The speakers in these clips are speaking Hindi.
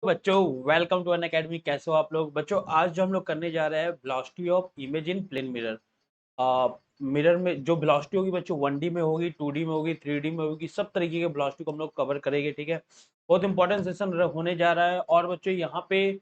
बच्चों, वेलकम टू अन अकेडमी। कैसे हो आप लोग? बच्चों, आज जो हम लोग करने जा रहे हैं velocity of image in plane mirror. Mirror में जो वेलोसिटी होगी बच्चों, 1D में होगी, 2D में होगी, 3D में होगी, सब तरीके के वेलोसिटी को हम लोग कवर करेंगे। ठीक है, बहुत इंपॉर्टेंट सेशन होने जा रहा है। और बच्चों यहाँ पे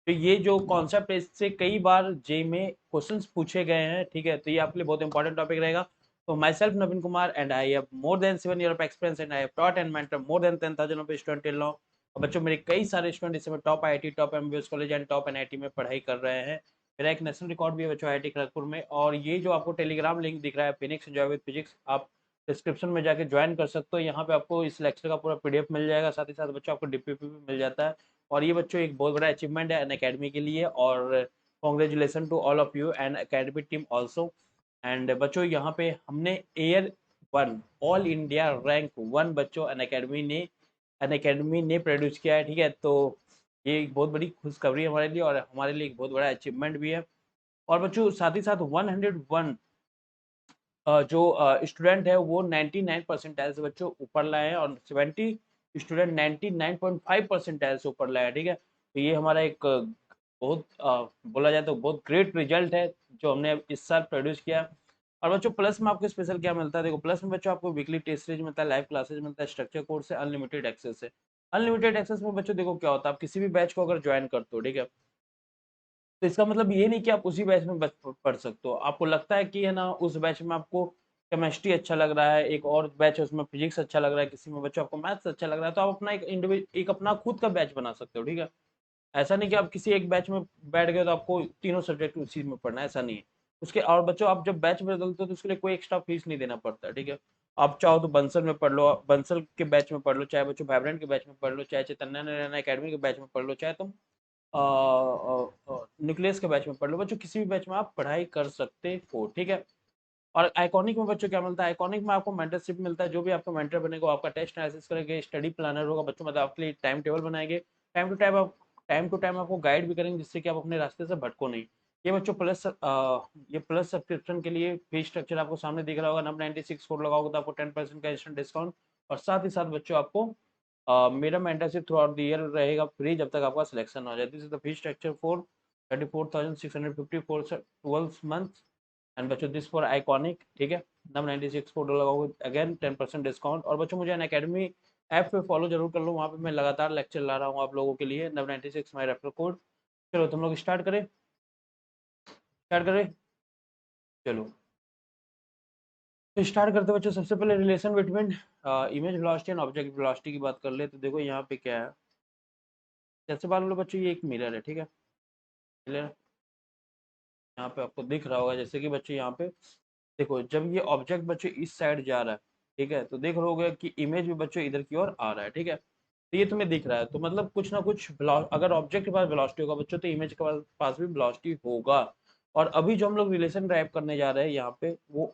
तो ये जो कॉन्सेप्ट है, इससे कई बार जे में क्वेश्चंस पूछे गए हैं। ठीक है, तो ये आपके लिए बहुत इंपॉर्टेंट टॉपिक रहेगा। तो my self Naveen Kumar and I have more than 7 years of experience and I have taught and mentored more than 10,000 of students till now। और बच्चों, मेरे कई सारे स्टूडेंट इस समय top IIT, top MBS college and top NIT में पढ़ाई कर रहे हैं। मेरा एक नेशनल रिकॉर्ड भी है बच्चों आईआईटी खड़गपुर में। और ये जो आपको टेलीग्राम लिंक दिख रहा है, फिनिक्स एंजॉय विद फिजिक्स, आप डिस्क्रिप्शन में जाके ज्वाइन कर सकते हो। यहाँ पे आपको इस लेक्चर का पूरा पीडीएफ मिल जाएगा, साथ ही साथ बच्चों आपको डीपीपी भी मिल जाता है। और ये बच्चों एक बहुत बड़ा अचीवमेंट है अन अकेडमी के लिए। और congratulation to all of you and academy team also. And बच्चों, यहाँ पे हमने AIR one all India rank one बच्चों अन अकेडमी ने प्रोड्यूस किया है। ठीक है, तो ये एक बहुत बड़ी खुशखबरी है हमारे लिए, और हमारे लिए एक बहुत बड़ा अचीवमेंट भी है। और बच्चों, साथ ही साथ 101 जो स्टूडेंट है वो 99 परसेंटाइल से बच्चों ऊपर लाए हैं, और 70 स्टूडेंट 99.5 परसेंटाइल से ऊपर लाए हैं। ठीक है, तो ये हमारा एक बहुत बोला जाए तो बहुत ग्रेट रिजल्ट है जो हमने इस साल प्रोड्यूस किया। और बच्चों, प्लस में आपको स्पेशल क्या मिलता है? देखो, प्लस में बच्चों आपको वीकली टेस्ट सीरीज मिलता है, लाइव क्लासेज मिलता है, स्ट्रक्चर कोर्स है, अनलिमिटेड एक्सेस है। अनलिमिटेड एक्सेस में बच्चों देखो क्या होता है, आप किसी भी बैच को अगर ज्वाइन करते हो, ठीक है, तो इसका मतलब ये नहीं कि आप उसी बैच में पढ़ सकते हो। आपको लगता है कि है ना, उस बैच में आपको केमिस्ट्री अच्छा लग रहा है, एक और बैच है उसमें फिजिक्स अच्छा लग रहा है, किसी में बच्चों आपको मैथ्स अच्छा लग रहा है, तो आप अपना एक अपना खुद का बैच बना सकते हो। ठीक है, ऐसा नहीं कि आप किसी एक बैच में बैठ गए तो आपको तीनों सब्जेक्ट उसी में पढ़ना है, ऐसा नहीं है। उसके और बच्चों, आप जब बैच बदलते हो तो उसके लिए कोई एक्स्ट्रा फीस नहीं देना पड़ता। ठीक है, आप चाहो तो बंसल में पढ़ लो, बंसल के बैच में पढ़ लो, चाहे बच्चों वाइब्रेंट के बैच में पढ़ लो, चाहे चैतन्य नारायण अकेडमी के बैच में पढ़ लो, चाहे तुम न्यूक्लियस के बैच में पढ़ लो। बच्चों, किसी भी बैच में आप पढ़ाई कर सकते हो। ठीक है, और आइकॉनिक में बच्चों क्या मिलता है? आइकॉनिक में आपको मेंटरशिप मिलता है। जो भी आपका मेंटर बनेगा, आपका टेस्ट एनालिसिस करेंगे, स्टडी प्लानर होगा बच्चों, मतलब आपके लिए टाइम टेबल बनाएंगे, टाइम टू टाइम आपको गाइड भी करेंगे, जिससे कि आप अपने रास्ते से भटको नहीं। ये बच्चों ये प्लस सब्सक्रिप्शन के लिए फीस स्ट्रक्चर आपको सामने दिख रहा होगा। नंबर 96 कोड लगाओगे तो आपको 10% का इंस्टेंट डिस्काउंट। और साथ ही साथ बच्चों, आपको मेरा mentorship through out the year रहेगा फ्री, जब तक आपका सिलेक्शन हो जाए। This is the fees structure for 34,650 for 12 months. And बच्चों, दिस फॉर आइकॉनिक। ठीक है, नंबर 96 कोड लगाओगे, अगेन 10% डिस्काउंट। और बच्चों, मुझे अन अकेडमी ऐप पे फॉलो जरूर कर लो, वहाँ पे मैं लगातार लेक्चर ला रहा हूँ आप लोगों के लिए। नंबर 96 माई रेफर कोड। चलो तुम लोग स्टार्ट करें। चलो, तो स्टार्ट करते बच्चों। सबसे पहले relation between image velocity and object velocity की बात कर ले, तो देखो यहाँ पे क्या है। जैसे मान लो बच्चों, ये एक मिरर है। ठीक है, मिरर यहाँ पे आपको दिख रहा होगा, जैसे कि बच्चों यहाँ पे देखो, जब ये ऑब्जेक्ट बच्चों इस साइड जा रहा है, ठीक है, तो देख रहे होगे कि इमेज भी बच्चों इधर की ओर आ रहा है। ठीक है, तो ये तुम्हें दिख रहा है, तो मतलब कुछ ना कुछ अगर ऑब्जेक्ट के पास वेलोसिटी होगा बच्चों, तो इमेज के पास भी वेलोसिटी होगा। और अभी जो हम लोग रिलेशन ड्राइव करने जा रहे हैं यहाँ पे, वो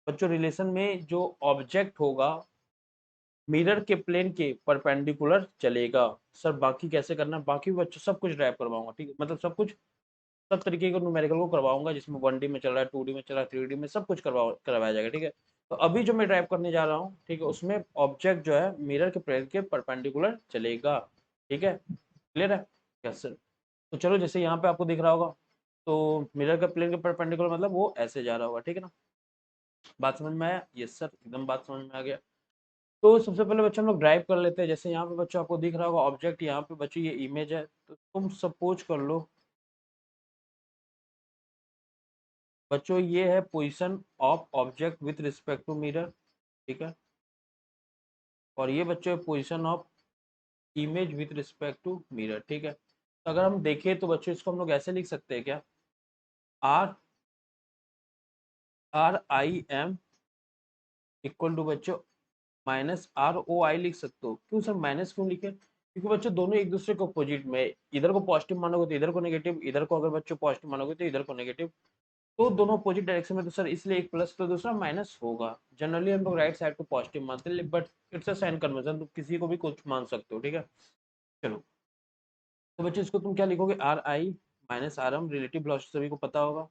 बच्चों रिलेशन में जो ऑब्जेक्ट होगा मिरर के प्लेन के परपेंडिकुलर चलेगा। सर बाकी कैसे करना है? बाकी बच्चों सब कुछ ड्राइव करवाऊंगा। ठीक है, मतलब सब कुछ, सब तरीके के न्यूमेरिकल को करवाऊंगा, जिसमें 1D में चल रहा है, 2D में चल रहा है, 3D में सब कुछ करवाया जाएगा। ठीक है, तो अभी जो मैं ड्राइव करने जा रहा हूँ, ठीक है, उसमें ऑब्जेक्ट जो है मिरर के प्लेन के परपेंडिकुलर चलेगा। ठीक है, क्लियर है? Yes sir. तो चलो, जैसे यहाँ पे आपको दिख रहा होगा, तो मिरर के प्लेन के परपेंडिकुलर मतलब वो ऐसे जा रहा होगा। ठीक है ना, बात समझ में आया? यस सर, एकदम बात समझ में आ गया। तो सबसे पहले बच्चों हम लोग ड्राइव कर लेते हैं। जैसे यहाँ पे बच्चों आपको दिख रहा होगा ऑब्जेक्ट, यहाँ पे बच्चों ये इमेज है, तो तुम सपोज कर लो बच्चों, ये है position of object with respect to mirror. ठीक है, और ये बच्चों है position of image with respect to mirror. ठीक है, तो अगर हम देखें तो बच्चों इसको हम लोग ऐसे लिख सकते हैं क्या? आर RIM इक्वल टू बच्चों -ROI लिख सकते हो। क्यों सर माइनस क्यों लिखे? क्योंकि बच्चों दोनों एक दूसरे को अपोजिट में, इधर को पॉजिटिव मानोगे तो इधर को नेगेटिव, इधर को अगर बच्चों पॉजिटिव मानोगे तो इधर को नेगेटिव। तो दोनों अपोजिट डायरेक्शन में, तो सर इसलिए एक प्लस तो दूसरा माइनस होगा। जनरली हम लोग राइट साइड को पॉजिटिव मानते हैं, but it's a sign conversion, तो किसी को भी कुछ मान सकते हो। ठीक है, चलो, तो बच्चों इसको तुम क्या लिखोगे? RI - RM रिलेटिव वेलोसिटी सभी को पता होगा।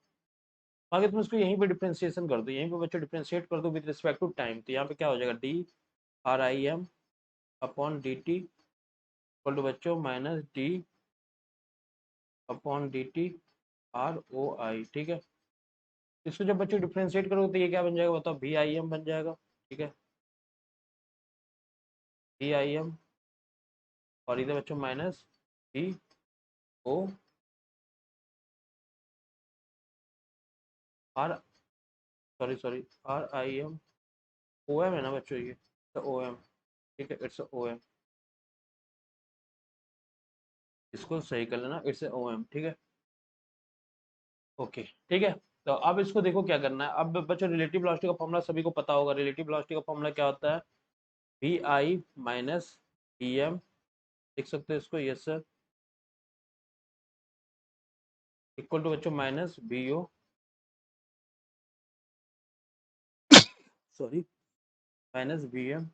आगे तुम इसको यहीं पे डिफरेंशिएशन कर दो, यहीं पे बच्चों डिफरेंशिएट कर दो विद रिस्पेक्ट टू टाइम, तो यहाँ पे क्या हो जाएगा? DRIM upon DT equal to बच्चों minus D upon D T R O I, ठीक है। इसको जब बच्चों डिफ्रेंशिएट करोगे तो ये क्या बन जाएगा बताओ, वी आई एम बन जाएगा, ठीक है, वी आई एम। और इधर बच्चों minus D O R, sorry sorry, R I M, O M है ना बच्चों ये, तो ओ एम, ठीक है, इट्स ओ एम। इसको सही कर लेना, इट्स ओ एम, ठीक है, ओके, ठीक है। तो अब इसको देखो क्या करना है। अब बच्चों रिलेटिव वेलोसिटी का फॉर्मूला सभी को पता होगा। रिलेटिव वेलोसिटी का फॉर्मूला क्या होता है, V I minus V M, लिख सकते हो इसको, यस सर, इक्वल टू बच्चों minus V O, sorry, minus V M.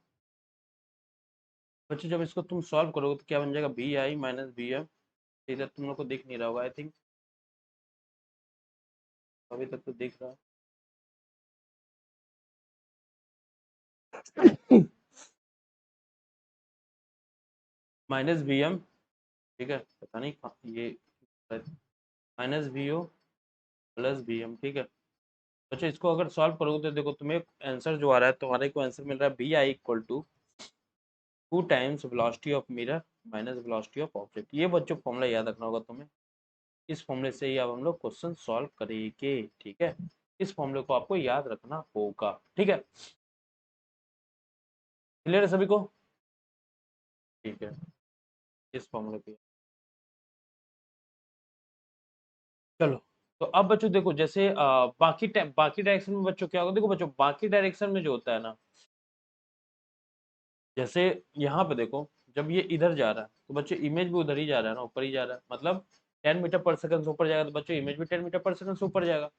बच्चों जब इसको तुम सॉल्व करोगे तो क्या बन जाएगा, V I minus V M. इधर तुम लोग को दिख नहीं रहा होगा आई थिंक, अभी तक तो दिख रहा है। माइनस वी एम, ठीक है, पता नहीं ये minus V O plus V M, ठीक है। अच्छा इसको अगर सॉल्व करोगे तो देखो तुम्हें आंसर जो आ रहा है, तुम्हारे को आंसर मिल रहा है V I equal to 2 times velocity of mirror minus velocity of object. ये बच्चों फॉर्मूला याद रखना होगा तुम्हें। इस फॉर्मूले से ही अब हम लोग क्वेश्चन सॉल्व करेंगे, ठीक है। इस फॉर्मूले को आपको याद रखना होगा, ठीक है। क्लियर है सभी को, ठीक है। इस फॉर्मूले पे चलो। तो अब बच्चों देखो जैसे बाकी डायरेक्शन में बच्चों क्या होगा, देखो बच्चों बाकी डायरेक्शन में जो होता है ना, जैसे यहाँ पे देखो, जब ये इधर जा रहा है तो बच्चों इमेज भी उधर ही जा रहा है ना, ऊपर ही जा रहा है, मतलब 10 मीटर पर सेकंड से ऊपर जाएगा तो बच्चों इमेज भी 10 मीटर पर सेकंड से ऊपर जाएगा।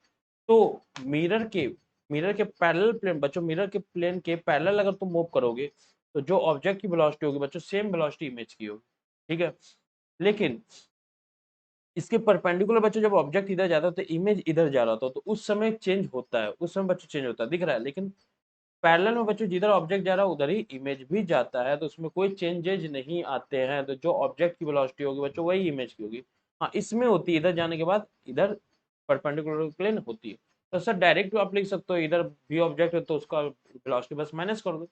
तो मिरर के पैरेलल प्लेन बच्चों, मिरर के प्लेन के पैरेलल अगर तुम मूव करोगे तो जो ऑब्जेक्ट की वेलोसिटी होगी बच्चों सेम वेलोसिटी इमेज की होगी, ठीक है। लेकिन इसके परपेंडिकुलर बच्चों जब ऑब्जेक्ट इधर जाता है तो इमेज इधर जा रहा था, तो उस समय चेंज होता है, उस समय बच्चों चेंज होता है, दिख रहा है। लेकिन पैरेलल में बच्चों जिधर ऑब्जेक्ट जा रहा है उधर ही इमेज भी जाता है, तो उसमें कोई चेंजेज नहीं आते हैं। तो जो ऑब्जेक्ट की वेलोसिटी होगी बच्चों वही इमेज की होगी। हाँ इसमें होती है, इधर जाने के बाद इधर परपेंडिकुलर प्लेन होती है। तो सर डायरेक्ट आप लिख सकते हो, इधर भी ऑब्जेक्ट है तो उसका वेलोसिटी बस माइनस कर दो।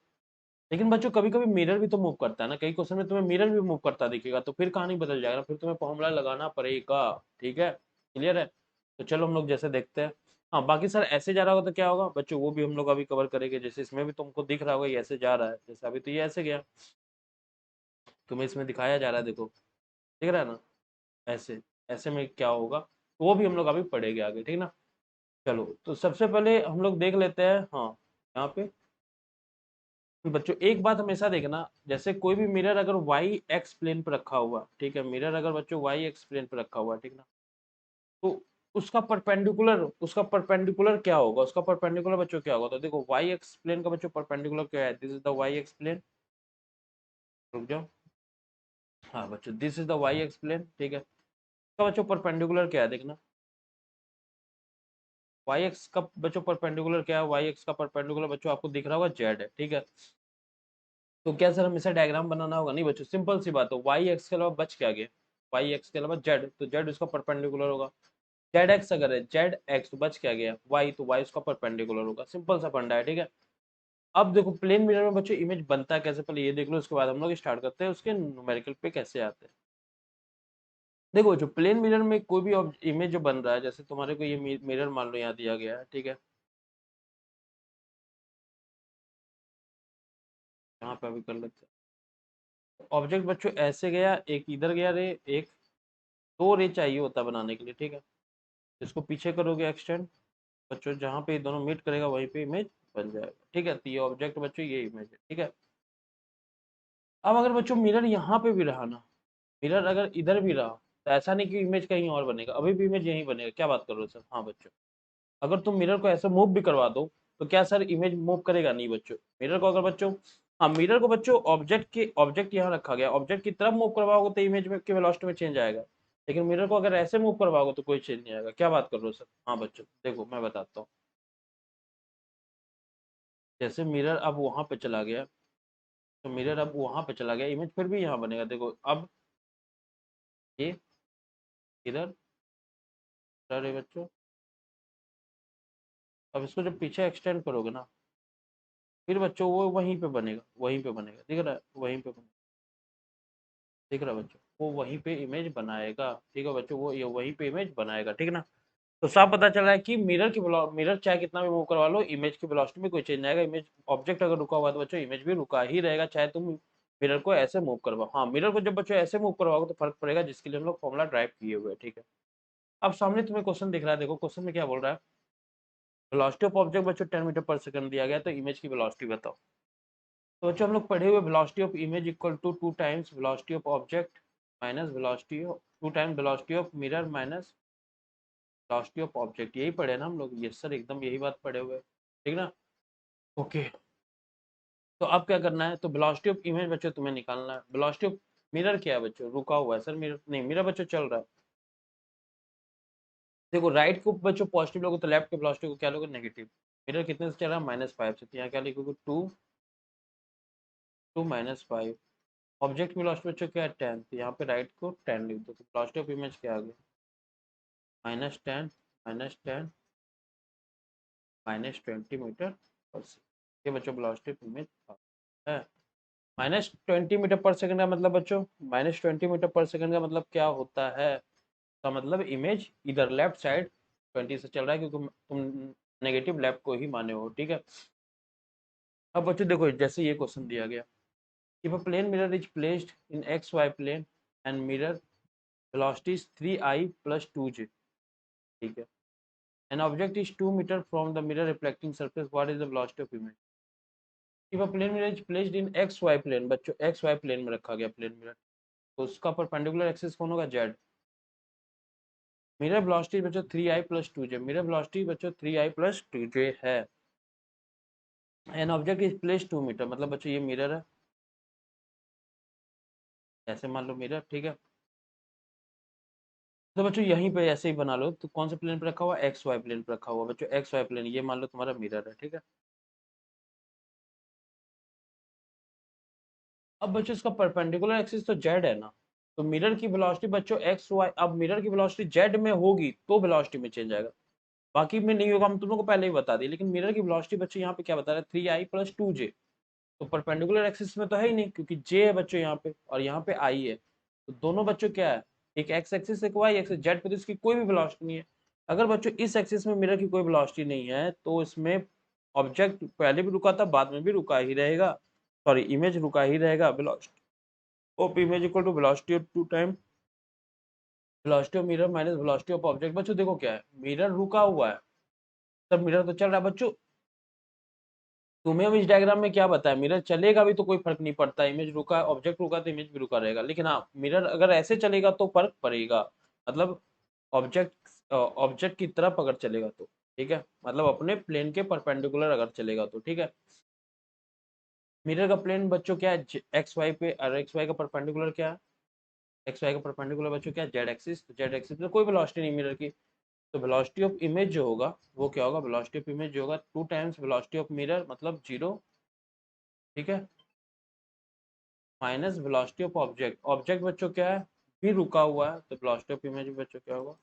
लेकिन बच्चों कभी कभी मिरर भी तो मूव करता है ना, कई क्वेश्चन में तुम्हें मिरर भी मूव करता दिखेगा, तो फिर कहानी बदल जाएगा, फिर तुम्हें फॉर्मूला लगाना पड़ेगा, ठीक है। क्लियर है, तो चलो हम लोग जैसे देखते हैं। हाँ बाकी सर ऐसे जा रहा होगा तो क्या होगा बच्चों, वो भी हम लोग अभी कवर करेंगे। जैसे इसमें भी तुमको दिख रहा होगा ये ऐसे जा रहा है, जैसे अभी तो ये ऐसे गया, तुम्हें इसमें दिखाया जा रहा है, देखो दिख रहा है ना, ऐसे ऐसे में क्या होगा, तो वो भी हम लोग अभी पढ़ेंगे आगे, ठीक ना। चलो तो सबसे पहले हम लोग देख लेते हैं, हाँ यहाँ पे बच्चों एक बात हमेशा देखना, जैसे कोई भी मिरर अगर वाई एक्स प्लेन पर रखा हुआ, ठीक है, मिरर अगर बच्चों वाई एक्स प्लेन पर रखा हुआ, ठीक ना, तो उसका परपेंडिकुलर क्या होगा, उसका परपेंडिकुलर बच्चों क्या होगा, तो देखो वाई एक्स प्लेन का बच्चों परपेंडिकुलर क्या है, this is the Y X plane, रुक जाओ, हाँ बच्चों this is the Y X plane, ठीक है। इसका बच्चों परपेंडिकुलर क्या है देखना, वाई एक्स का बच्चों परपेंडिकुलर क्या है, वाई एक्स का परपेंडिकुलर बच्चों आपको दिख रहा होगा जेड है, ठीक है। तो क्या सर हम इसे डायग्राम बनाना होगा, नहीं बच्चों सिंपल सी बात है, वाई एक्स के अलावा बच क्या गया, वाई एक्स के अलावा जेड, तो जेड उसका परपेंडिकुलर होगा। जेड एक्स अगर है, जेड एक्स तो बच क्या गया वाई, तो वाई उसका परपेंडिकुलर होगा, सिंपल सा फंडा है, ठीक है। अब देखो प्लेन मिरर में बच्चों इमेज बनता है कैसे, पहले ये देख लो, उसके बाद हम लोग स्टार्ट करते हैं उसके न्यूमेरिकल पे कैसे आते हैं। देखो जो प्लेन मिरर में कोई भी इमेज जो बन रहा है, जैसे तुम्हारे को ये मिरर मान लो यहाँ दिया गया है, ठीक है, यहाँ पे अभी कर लेते हैं। ऑब्जेक्ट बच्चों ऐसे गया, एक इधर गया रे, एक दो रे चाहिए होता है बनाने के लिए, ठीक है। इसको पीछे करोगे एक्सटेंड बच्चों, जहाँ पे दोनों मीट करेगा वहीं पे इमेज बन जाएगा, ठीक है। तो ये ऑब्जेक्ट बच्चों ये इमेज है, ठीक है। अब अगर बच्चों मिरर यहाँ पे भी रहा ना, मिरर अगर इधर भी रहा, तो ऐसा नहीं कि इमेज कहीं और बनेगा, अभी भी इमेज यहीं बनेगा, क्या बात कर रहे हो सर, हाँ बच्चों। अगर तुम मिरर को ऐसे मूव भी करवा दो तो क्या सर इमेज मूव करेगा, नहीं बच्चों। मिरर को अगर बच्चों, हाँ मिरर को बच्चों ऑब्जेक्ट यहाँ रखा गया, ऑब्जेक्ट की तरफ मूव करवाओगे तो इमेज में की वेलोसिटी में चेंज आएगा। लेकिन मिरर को अगर ऐसे मूव करवाओगे तो कोई चेंज नहीं आएगा, क्या बात कर रहे हो सर, हाँ बच्चों देखो मैं बताता हूँ। जैसे मिरर अब वहां पे चला गया, तो मिरर अब वहां पे चला गया, इमेज फिर भी यहाँ बनेगा। देखो अब ये इधर है बच्चों, अब इसको जब पीछे एक्सटेंड करोगे ना, फिर बच्चों वो वहीं पे बनेगा, वहीं पे बनेगा, दिख रहा है, वहीं पे बनेगा, दिख रहा है बच्चों, वो वहीं पे इमेज बनाएगा। ठीक है बच्चों, वो ये वहीं पे इमेज बनाएगा, ठीक है ना। तो साफ पता चल रहा है कि मिरर चाहे कितना भी मूव करवा लो, इमेज की वेलोसिटी में कोई चेंज नहीं आएगा। इमेज ऑब्जेक्ट अगर रुका हुआ है तो बच्चों इमेज भी रुका ही रहेगा, चाहे तुम मिरर को ऐसे मूव करवाओ। हाँ, मिरर को जब बच्चों ऐसे मूव करवाओगे तो फर्क पड़ेगा, जिसके लिए हम लोग फॉर्मुला ड्राइव किए हुए हैं, ठीक है। अब सामने तुम्हें क्वेश्चन दिख रहा है, देखो क्वेश्चन में क्या बोल रहा है। वेलोसिटी ऑफ ऑब्जेक्ट बच्चों 10 मीटर पर सेकंड दिया गया, तो इमेज की वेलोसिटी बताओ। तो बच्चों हम लोग पढ़े हुए velocity of image equal to 2 times velocity of object minus velocity of 2 times velocity of mirror minus velocity of object, यही पढ़े ना हम लोग। यस सर, एकदम यही बात पढ़े हुए, ठीक ना। ओके, तो अब क्या करना है, तो वेलोसिटी ऑफ इमेज बच्चों तुम्हें निकालना है। वेलोसिटी ऑफ मिरर क्या है बच्चों, रुका हुआ है सर, मिरर नहीं, मिरर बच्चों चल रहा है। देखो राइट को बच्चों पॉजिटिव लोगे तो लेफ्ट के वेलोसिटी को क्या लोगे, नेगेटिव। मिरर कितने से चल रहा है, -5 से, तो यहाँ क्या लिखोगे, 2 -5। ऑब्जेक्ट की वेलोसिटी बच्चों क्या है, 10, तो यहाँ पे राइट को 10 लिख दो, तो वेलोसिटी ऑफ इमेज क्या आ गया, -10 -10 -20 मीटर पर सेकंड। ये बच्चों वेलोसिटी ऑफ इमेज है। -20 मीटर पर सेकंड का मतलब बच्चों, -20 मीटर पर सेकंड का मतलब क्या होता है, का मतलब इमेज इधर लेफ्ट साइड 20 से चल रहा है, क्योंकि तुम नेगेटिव लेफ्ट को ही माने हो, ठीक है। अब बच्चों देखो, जैसे ये क्वेश्चन दिया गया, if a plane mirror is placed in X Y plane and mirror velocity is 3i plus 2j, ठीक है। An object is 2 meter from the mirror reflecting surface, what is the velocity of image? If a plane mirror is placed in xy plane, बच्चों xy plane में रखा गया प्लेन मिरर, तो उसका परपेंडिकुलर एक्सिस कौन होगा, z। मिरर वेलोसिटी बच्चों 3i plus 2j, mirror velocity बच्चों 3i plus 2j है। An object is place 2 metre, मतलब बच्चों ये मिरर है, ऐसे मान लो मिरर, ठीक है। तो बच्चों यहीं पे ऐसे ही बना लो, तो कौन से प्लेन पे रखा हुआ, एक्स वाई प्लेन पे रखा हुआ बच्चों, एक्स वाई प्लेन, ये मान लो तुम्हारा मिरर है, ठीक है। अब बच्चों इसका परपेंडिकुलर एक्सिस तो जेड है ना, तो मिरर की वेलोसिटी बच्चों एक्स वाई, अब मिरर की वेलोसिटी जेड में होगी तो वेलोसिटी में चेंज आएगा, बाकी में नहीं होगा, हम तुम लोग को पहले ही बता दी। लेकिन मिरर की वेलोसिटी बच्चों यहाँ पे क्या बता रहा है, 3i plus 2j, तो परपेंडिकुलर एक्सिस में तो है ही नहीं, क्योंकि j है बच्चों यहाँ पे और यहाँ पे i है, तो दोनों बच्चों क्या है, एक एक्स एक्सिस एक वाई एक्सिस, जेड पे तो इसकी कोई भी वेलोसिटी नहीं है। अगर बच्चों इस एक्सिस में मिरर की कोई वेलोसिटी नहीं है, तो इसमें ऑब्जेक्ट पहले भी रुका था, बाद में भी रुका ही रहेगा, सॉरी इमेज रुका ही रहेगा। Velocity of image equal to velocity of 2 time velocity of mirror minus velocity of object. बच्चों देखो क्या है, मिरर रुका हुआ है, तब मिरर तो चल रहा है बच्चों। तुम्हें इस डायग्राम में क्या बताया, मिरर चलेगा भी तो कोई फर्क नहीं पड़ता, इमेज रुका, ऑब्जेक्ट रुका तो इमेज भी रुका रहेगा। लेकिन हाँ, मिरर अगर ऐसे चलेगा तो फर्क पड़ेगा, मतलब ऑब्जेक्ट की तरफ अगर चलेगा तो, ठीक है, मतलब अपने प्लेन के परपेंडिकुलर अगर चलेगा तो, ठीक है। मिरर का प्लेन बच्चों क्या है, एक्स वाई पे, और एक्स वाई का परपेंडिकुलर क्या है, एक्स वाई का परपेंडिकुलर बच्चों क्या है, जेड एक्सिस, तो जेड एक्सिस में कोई वेलोसिटी नहीं मिरर की, तो वेलोसिटी ऑफ इमेज जो होगा वो क्या होगा, वेलोसिटी ऑफ इमेज जो होगा 2 टाइम्स वेलोसिटी ऑफ मिरर, मतलब 0, ठीक है, minus velocity of object, object बच्चों क्या है, भी रुका हुआ है, तो वेलोसिटी ऑफ इमेज बच्चों क्या होगा,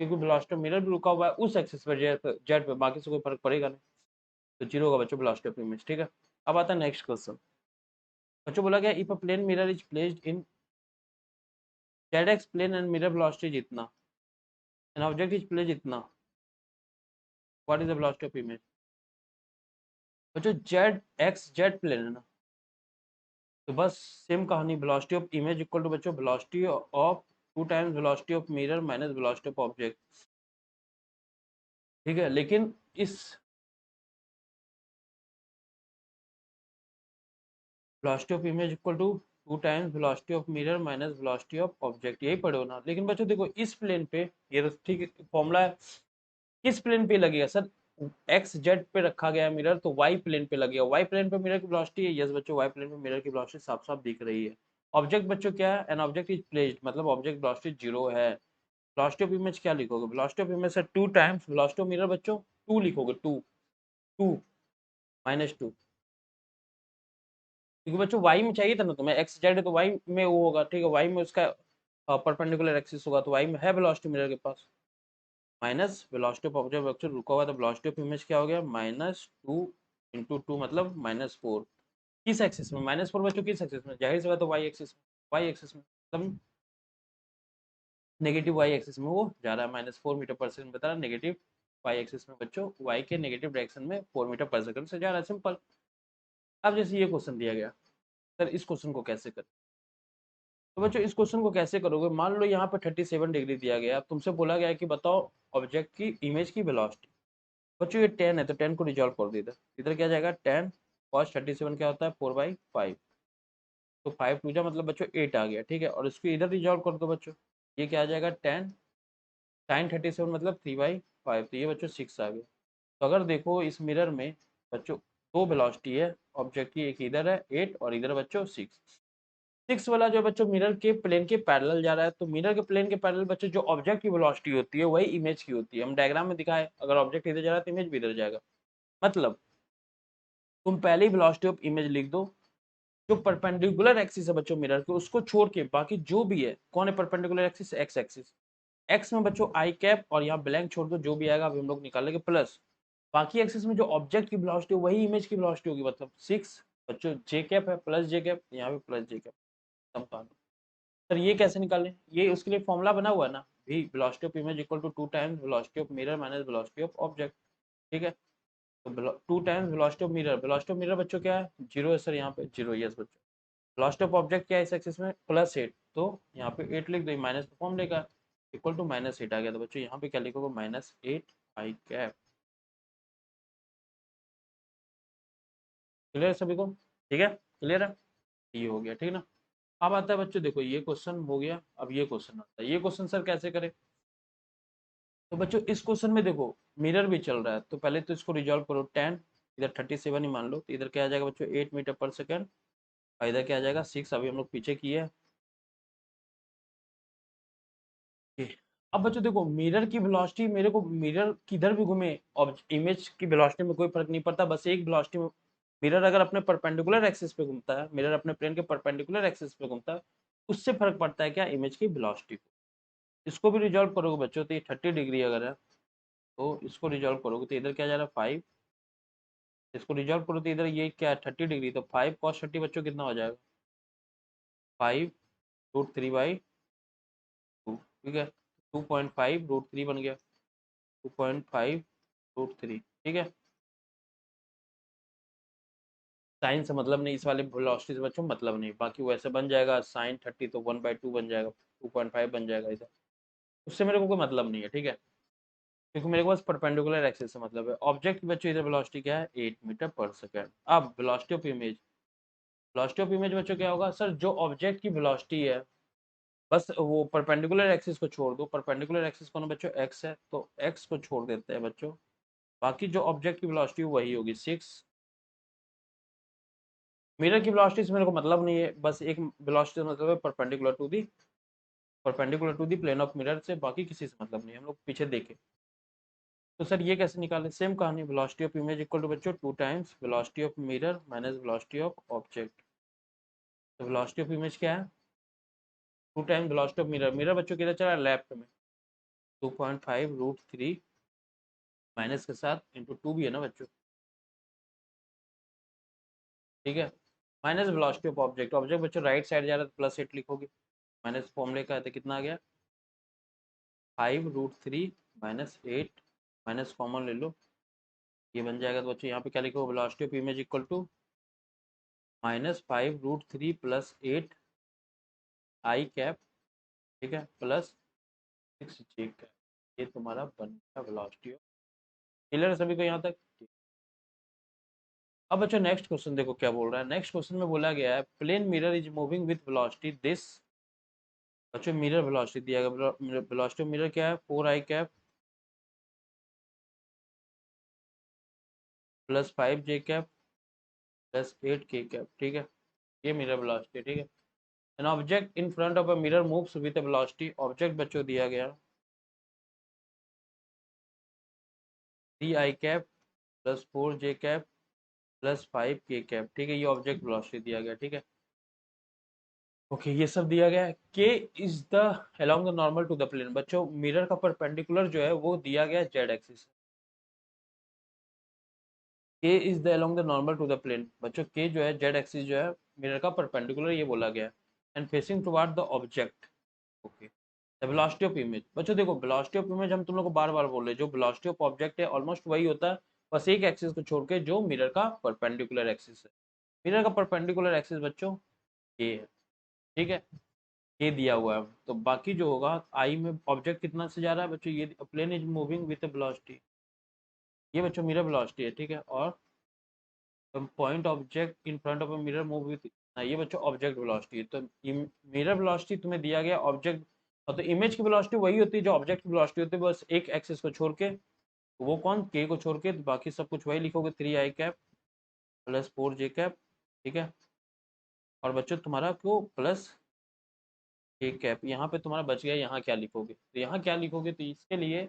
क्योंकि वेलोसिटी ऑफ मिरर भी रुका हुआ है उस एक्सिस पर, जेड पे, बाकी से कोई फर्क पड़ेगा नहीं, तो 0 होगा बच्चों वेलोसिटी ऑफ इमेज, ठीक है। अब आता है नेक्स्ट क्वेश्चन। बच्चों बोला गया if a plane mirror is placed in Z X plane and mirror velocity जितना, एन ऑब्जेक्ट इज प्लेस्ड इतना, what is the velocity of image. बच्चों जेड एक्स जेड प्लेन है ना, तो बस सेम कहानी, velocity of image equal to बच्चों velocity of 2 times velocity of mirror minus velocity of object, ठीक है। लेकिन इस velocity of image equal to 2 times velocity of mirror minus velocity of object, यही पढ़े हो ना। लेकिन बच्चों देखो इस प्लेन पे, ये तो ठीक है फॉर्मूला है, किस प्लेन पे लगेगा सर, एक्स जेड पे रखा गया है मिरर, तो वाई प्लेन पे लगेगा, वाई प्लेन पे मिरर की वेलोसिटी है, यस बच्चों वाई प्लेन पे मिरर की वेलोसिटी साफ साफ दिख रही है। ऑब्जेक्ट बच्चों क्या है, एन ऑब्जेक्ट इज प्लेस्ड, मतलब ऑब्जेक्ट वेलोसिटी 0 है। वेलोसिटी ऑफ इमेज क्या लिखोगे, वेलोसिटी ऑफ इमेज से 2 टाइम्स वेलोसिटी ऑफ मिरर बच्चों 2 लिखोगे, 2 2 -2, क्योंकि बच्चों वाई में चाहिए था ना तुम्हें, एक्स जेड है तो वाई में वो होगा, ठीक है, वाई में उसका परपेंडिकुलर एक्सिस होगा, तो वाई में है वेलोसिटी मिरर के पास, माइनस वेलोसिटी ऑफ ऑब्जेक्ट बच्चों रुका हुआ, तो वेलोसिटी ऑफ इमेज क्या हो गया, -2 × 2 मतलब -4। किस एक्सिस में, -4 बच्चों किस एक्सिस में, जाहिर सी बात है वाई एक्सिस में, वाई एक्सिस में मतलब नेगेटिव वाई एक्सिस में वो जा रहा है, -4 मीटर पर सेकंड बता रहा है, नेगेटिव वाई एक्सिस में बच्चों वाई के नेगेटिव डायरेक्शन में 4 मीटर पर सेकंड से जा रहा है, सिंपल। अब जैसे ये क्वेश्चन दिया गया, सर इस क्वेश्चन को कैसे करें, तो बच्चों इस क्वेश्चन को कैसे करोगे, मान लो यहाँ पे 37 डिग्री दिया गया, अब तुमसे बोला गया कि बताओ ऑब्जेक्ट की इमेज की वेलोसिटी। बच्चों ये 10 है तो 10 को रिजॉल्व कर दो, इधर इधर क्या जाएगा, 10 cos 37 क्या होता है 4/5, तो 5 टू जा मतलब बच्चों 8 आ गया, ठीक है, और इसको इधर रिजॉल्व कर दो बच्चों, ये क्या आ जाएगा 10 sin 37 मतलब 3/5, तो ये बच्चों 6 आ गया। तो अगर देखो इस मिरर में बच्चों दो वेलोसिटी है ऑब्जेक्ट की, एक इधर है 8 और इधर बच्चों 6 वाला जो बच्चों मिरर के प्लेन के पैरेलल जा रहा है, तो मिरर के प्लेन के पैरेलल बच्चों जो ऑब्जेक्ट की वेलोसिटी होती है वही इमेज की होती है, हम डायग्राम में दिखाए, अगर ऑब्जेक्ट इधर जा रहा है तो इमेज भी इधर जाएगा, मतलब तुम पहले ही वेलोसिटी ऑफ इमेज लिख दो, जो परपेंडिकुलर एक्सिस है बच्चों मिरर के उसको छोड़ के बाकी जो भी है, कौन है perpendicular axis, x axis, x में बच्चों आई कैप और यहाँ ब्लैंक छोड़ दो, जो भी आएगा अभी हम लोग निकालेंगे, प्लस बाकी एक्सिस में जो ऑब्जेक्ट की वेलोसिटी वही इमेज की वेलोसिटी होगी, मतलब 6 बच्चों जे कैप है प्लस जे कैप, यहाँ पे प्लस जे कैप, सर ये कैसे निकालें, ये उसके लिए फॉर्मूला बना हुआ है ना, भी velocity of image equal to 2 times velocity of mirror minus velocity of object, ठीक है, तो 2 times velocity of mirror, velocity of mirror बच्चों क्या है, जीरो है सर, यहाँ पे जीरो, यस बच्चों, वेलोसिटी ऑफ ऑब्जेक्ट क्या है इस एक्सिस में +8, तो यहाँ पे 8 लिख दो, माइनस का फॉर्म लेगा, इक्वल टू -8 आ गया, तो बच्चों यहाँ पे क्या लिखोगे -8 आई कैप, क्लियर सभी को, ठीक है, क्लियर है, ये हो गया, ठीक है ना। अब आता है बच्चों देखो ये क्वेश्चन हो गया, अब ये क्वेश्चन आता है, ये क्वेश्चन सर कैसे करें, तो बच्चों इस क्वेश्चन में देखो मिरर भी चल रहा है, तो पहले तो इसको रिजॉल्व करो, 10 इधर 37 ही मान लो, तो इधर क्या आ जाएगा बच्चों 8 मीटर पर सेकंड, और इधर क्या आ जाएगा 6, अभी हम लोग पीछे किए हैं। अब बच्चों देखो मिरर की वेलोसिटी, मेरे को मिरर किधर भी घूमे और इमेज की वेलोसिटी में कोई फर्क नहीं पड़ता, बस एक वेलोसिटी में, मिरर अगर अपने परपेंडिकुलर एक्सिस पे घूमता है, मिरर अपने प्लेन के परपेंडिकुलर एक्सिस पे घूमता है, उससे फर्क पड़ता है क्या, इमेज की वेलोसिटी को। इसको भी रिजॉल्व करोगे बच्चों, तो ये 30 डिग्री अगर है, तो इसको रिजॉल्व करोगे तो इधर क्या जा रहा है 5, इसको रिजॉल्व करो तो इधर ये क्या है 30 डिग्री, तो 5 cos 30 बच्चों कितना हो जाएगा, 5√3/2, ठीक है, 2.5√3 बन गया, 2.5√3, ठीक है, साइन से मतलब नहीं, इस वाले वेलोसिटी से बच्चों मतलब नहीं, बाकी वैसे बन जाएगा sin 30 तो 1/2 बन जाएगा, 2.5 बन जाएगा इधर, उससे मेरे को कोई मतलब नहीं है, ठीक है, क्योंकि मेरे पास परपेंडिकुलर एक्सिस से मतलब है, ऑब्जेक्ट की बच्चों इधर वेलोसिटी क्या है 8 मीटर पर सेकंड। अब velocity of image, velocity of image बच्चों क्या होगा, सर जो ऑब्जेक्ट की वेलोसिटी है, बस वो परपेंडिकुलर एक्सिस को छोड़ दो, परपेंडिकुलर एक्सिस कौन है बच्चों, एक्स है, तो एक्स को छोड़ देते हैं बच्चों, बाकी जो ऑब्जेक्ट की वेलोसिटी वही होगी 6, मिरर की वेलोसिटी से मेरे को मतलब नहीं है, बस एक वेलोसिटी से मतलब है perpendicular to the plane of mirror से, बाकी किसी से मतलब नहीं, हम लोग पीछे देखें, तो सर ये कैसे निकालें, सेम कहानी, velocity of image equal to बच्चों 2 times velocity of mirror minus velocity of object, तो वेलोसिटी ऑफ इमेज क्या है 2 time velocity of mirror, mirror बच्चों किधर चला लेफ्ट में, 2.5√3 माइनस के साथ इंटू 2 भी है ना बच्चों, ठीक है, minus velocity of object, object बच्चों राइट साइड जा रहा है तो +8 लिखोगे, माइनस फॉर्मूले का है तो कितना आ गया 5√3 -8, माइनस कॉमन ले लो, ये बन जाएगा, तो बच्चों यहाँ पे क्या लिखो, velocity of image equal to -5√3 +8 I cap, ठीक है, +6 जे कैप, ये तुम्हारा बन गया वेलोसिटी। क्लियर है सभी को यहाँ तक। अब बच्चों नेक्स्ट क्वेश्चन देखो क्या बोल रहा है, नेक्स्ट क्वेश्चन में बोला गया है plane mirror is moving with velocity this, बच्चों मिरर वेलोसिटी दिया गया, वेलोसिटी मिरर क्या है 4 आई कैप +5 जे कैप +8 के कैप, ठीक है, ये मिरर वेलोसिटी, ठीक है, an object in front of a mirror moves with a velocity, object बच्चों दिया गया 3 आई कैप +4 जे कैप प्लस 5 के कैप, ठीक है, ये ऑब्जेक्ट वेलोसिटी दिया गया, ठीक है। ओके, ये सब दिया गया है। K is the along the normal to the plane, बच्चों मिरर का परपेंडिकुलर जो है वो दिया गया Z axis. K is the along the normal to the plane, बच्चों के जो है जेड एक्सिस जो है मिरर का परपेंडिकुलर, ये बोला गया है। And facing toward the object. Okay, the velocity of image, बच्चों देखो वेलोसिटी ऑफ इमेज हम तुम लोग को बार बार बोल रहे हैं, जो वेलोसिटी ऑफ ऑब्जेक्ट है ऑलमोस्ट वही होता है, बस एक एक्सिस को छोड़ के जो मिरर का परपेंडिकुलर एक्सिस है। मिरर का परपेंडिकुलर एक्सिस बच्चों ये है, ठीक है, ये दिया हुआ है। तो बाकी जो होगा आई में ऑब्जेक्ट कितना से जा रहा है बच्चों, ये plane is moving with velocity, ये बच्चों मिरर वेलोसिटी है, ठीक है। और point object in front of a mirror move with, ये बच्चों ऑब्जेक्ट वेलोसिटी है। तो मिरर वेलोसिटी तुम्हें दिया गया ऑब्जेक्ट, और तो इमेज की वेलोसिटी वही होती है जो ऑब्जेक्ट की वेलोसिटी होती है, बस एक एक्सिस को छोड़ के, वो कौन, के को छोड़ के, तो बाकी सब कुछ वही लिखोगे, 3 आई कैप प्लस 4 जे कैप, ठीक है। और बच्चों तुम्हारा को प्लस के कैप, यहाँ पे तुम्हारा बच गया, यहाँ क्या लिखोगे, तो यहाँ क्या लिखोगे, तो इसके लिए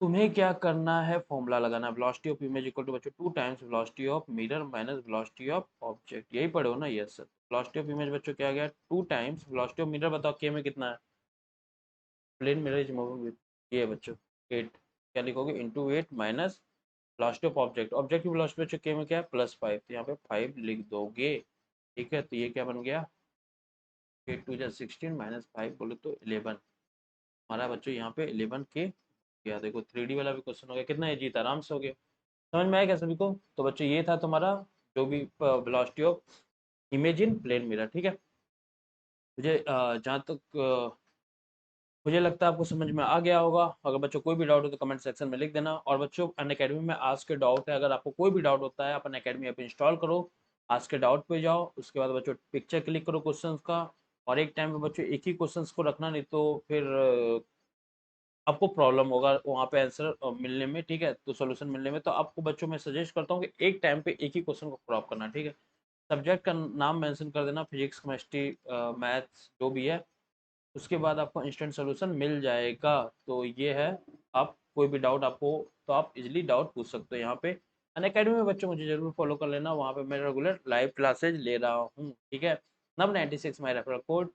तुम्हें क्या करना है, फॉर्मूला लगाना है, velocity of image equal to बच्चों 2 times velocity of mirror minus velocity of object, यही पढ़े हो ना, yes sir. Velocity of image बच्चों क्या आ गया, 2 टाइम्स वेलोसिटी ऑफ मिरर, बताओ के में कितना है, plane mirror is moving with, ये बच्चों 8, क्या लिखोगे, into 8 minus velocity of object, object की वेलोसिटी बच्चों के में क्या है +5, तो यहाँ पे 5 लिख दोगे, ठीक है। तो ये क्या बन गया, 8 2 16 माइनस 5 बोले तो 11, हमारा बच्चों यहाँ पे 11 के गया। देखो 3D वाला भी क्वेश्चन हो गया, कितना है जीत आराम से हो गया। समझ में आया क्या सभी को, तो बच्चों ये था तुम्हारा जो भी velocity of image in plane mirror, ठीक है। मुझे जहाँ तक मुझे लगता है आपको समझ में आ गया होगा। अगर बच्चों कोई भी डाउट हो तो कमेंट सेक्शन में लिख देना। और बच्चों अनअकैडमी में आज के डाउट है, अगर आपको कोई भी डाउट होता है आप अनअकैडमी ऐप इंस्टॉल करो, आज के डाउट पे जाओ, उसके बाद बच्चों पिक्चर क्लिक करो क्वेश्चंस का, और एक टाइम पे बच्चों एक ही क्वेश्चंस को रखना, नहीं तो फिर आपको प्रॉब्लम होगा वहाँ पे आंसर मिलने में, ठीक है, तो सोल्यूशन मिलने में। तो आपको बच्चों मैं सजेस्ट करता हूँ कि एक टाइम पे एक ही क्वेश्चन को क्रॉप करना, ठीक है। सब्जेक्ट का नाम मेंशन कर देना, फिजिक्स केमिस्ट्री मैथ्स जो भी है, उसके बाद आपको इंस्टेंट सोल्यूशन मिल जाएगा। तो ये है, आप कोई भी डाउट आपको, तो आप इजीली डाउट पूछ सकते हो यहाँ पे। अनअकैडमी में बच्चों मुझे जरूर फॉलो कर लेना, वहाँ पे मैं रेगुलर लाइव क्लासेज ले रहा हूँ, ठीक है। नब 96 माई रेफरल कोड,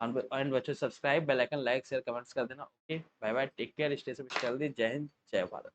एंड बच्चों subscribe, bell icon, like share comments कर देना। Okay, bye bye, take care, stay safe, जय हिंद, जय भारत।